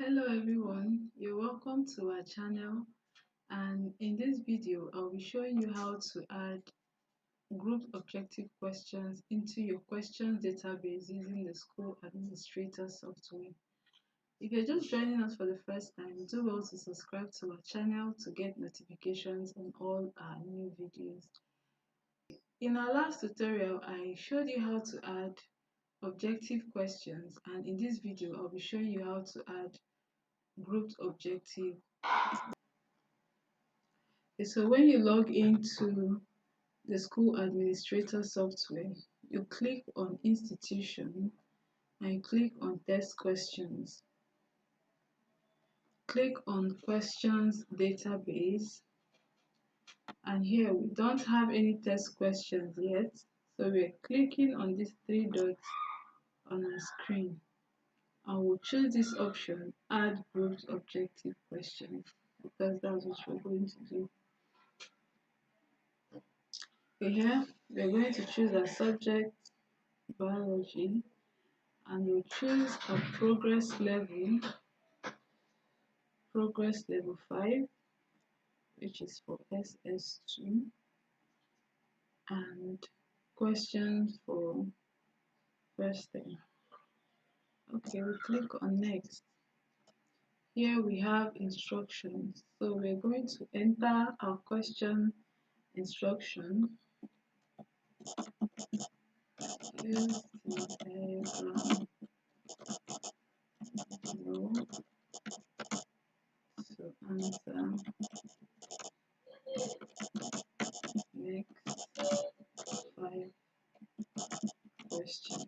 Hello everyone, you're welcome to our channel, and in this video I'll be showing you how to add group objective questions into your questions database using the school administrator software. If you're just joining us for the first time, do well to subscribe to our channel to get notifications on all our new videos. In our last tutorial, I showed you how to add objective questions, and in this video I'll be showing you how to add grouped objective. Okay, so when you log into the school administrator software, you click on institution and you click on test questions. Click on questions database, and here we don't have any test questions yet, so we're clicking on these three dots on our screen and we'll choose this option, add grouped objective questions, because that's what we're going to do. Okay, here we're going to choose a subject, biology, and we'll choose a progress level 5, which is for SS2, and questions for first thing. Okay, we click on next. Here we have instructions, so we're going to enter our question instruction. Use the diagram below to answer next 5 questions.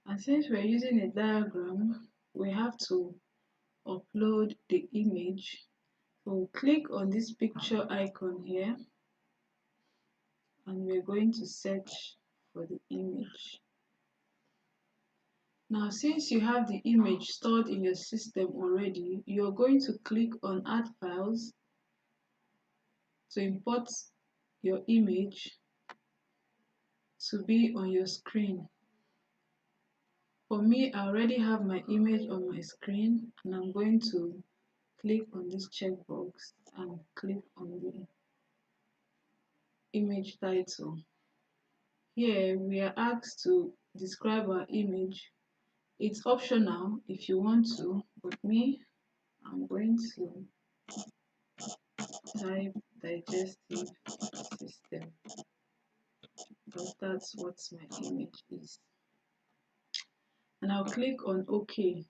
And since we're using a diagram, we have to upload the image. So we'll click on this picture icon here and we're going to search for the image. Now, since you have the image stored in your system already, you're going to click on Add Files to import your image to be on your screen. For me, I already have my image on my screen, and I'm going to click on this checkbox and click on the image title. Here we are asked to describe our image. It's optional if you want to, but me, I'm going to type digestive system, because that's what my image is. And I'll click on OK.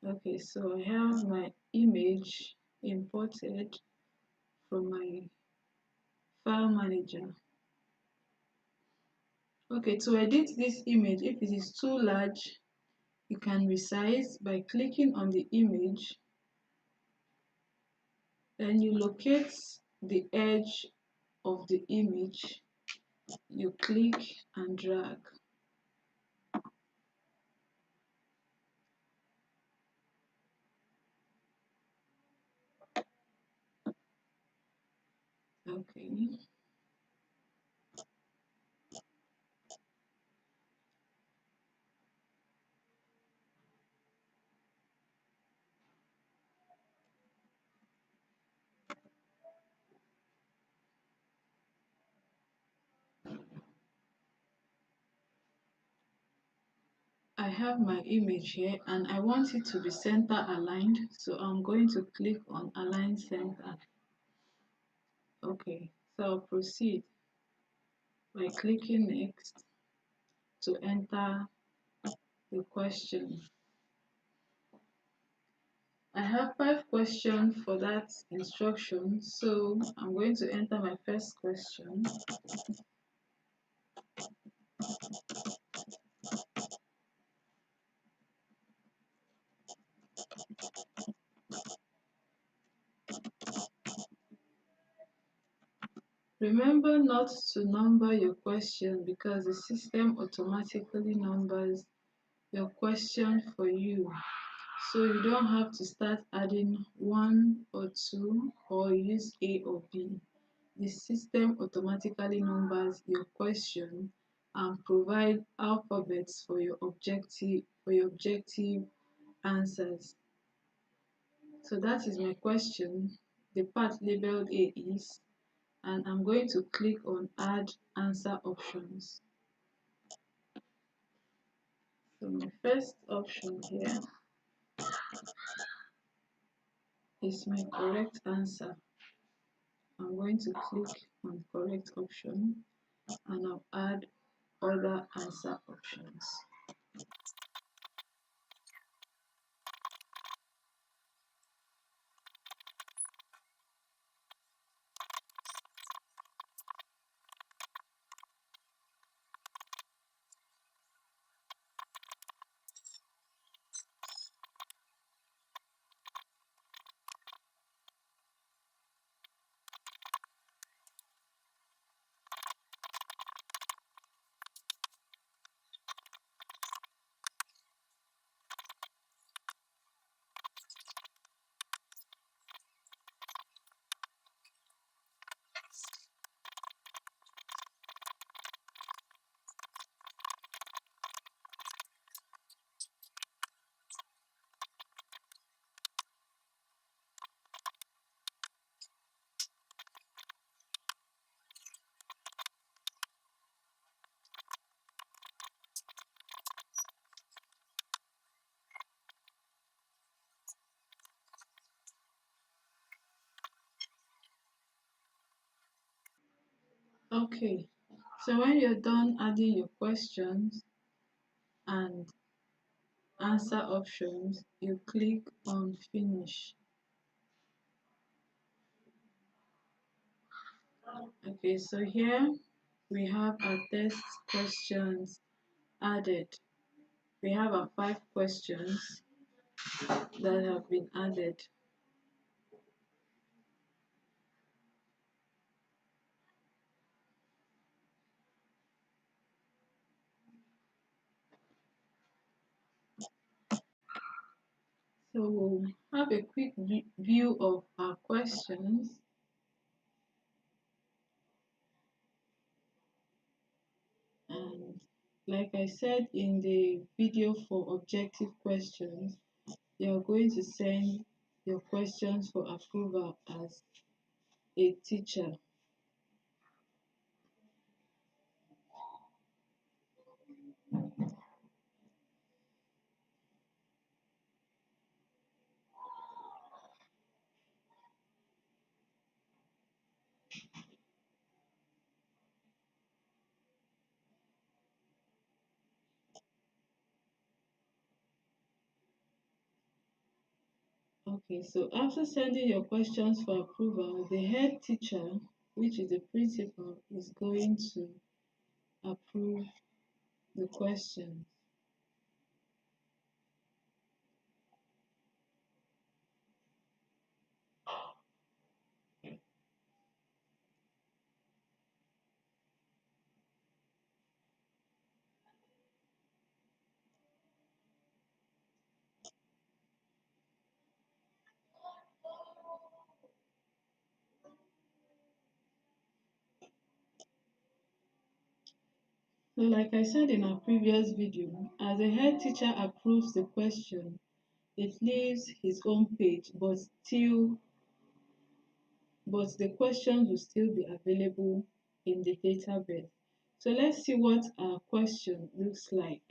Okay, so I have my image imported from my file manager. Okay, to edit this image, if it is too large, you can resize by clicking on the image. Then you locate the edge of the image, you click and drag. Okay. I have my image here and I want it to be center aligned, so I'm going to click on Align Center. Okay, so I'll proceed by clicking Next to enter the question. I have 5 questions for that instruction, so I'm going to enter my first question. Remember not to number your question because the system automatically numbers your question for you. So you don't have to start adding 1 or 2 or use A or B. The system automatically numbers your question and provide alphabets for your objective answers. So that is my question. The part labeled A is, and I'm going to click on add answer options. So my first option here is my correct answer. I'm going to click on correct option and I'll add other answer options. Okay, so when you're done adding your questions and answer options, you click on finish. Okay, so here we have our test questions added. We have our 5 questions that have been added. So we'll have a quick view of our questions. And like I said in the video for objective questions, you're going to send your questions for approval as a teacher. Okay, so after sending your questions for approval, the head teacher, which is the principal, is going to approve the questions. So like I said in our previous video, as the head teacher approves the question, it leaves his own page, but the questions will still be available in the database. So let's see what our question looks like.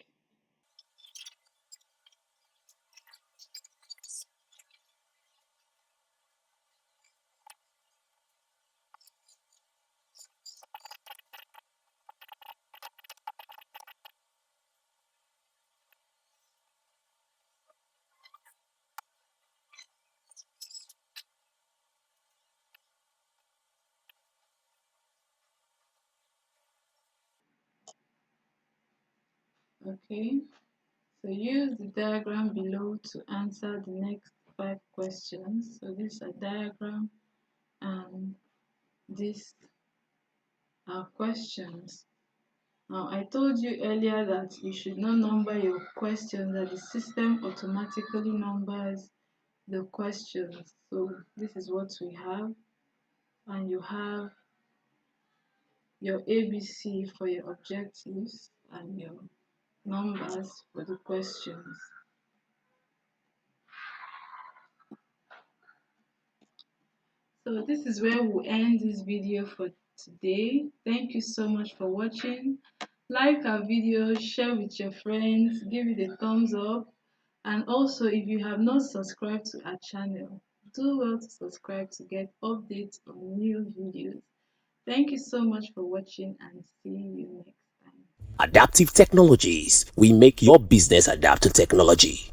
Okay, so use the diagram below to answer the next 5 questions. So this is a diagram and these are questions. Now, I told you earlier that you should not number your questions, that the system automatically numbers the questions. So this is what we have, and you have your ABC for your objectives and your numbers for the questions. So this is where we'll end this video for today. Thank you so much for watching. Like our video, share with your friends, give it a thumbs up, and also if you have not subscribed to our channel, do well to subscribe to get updates on new videos. Thank you so much for watching and see you next time. Adaptive Technologies. We make your business adapt to technology.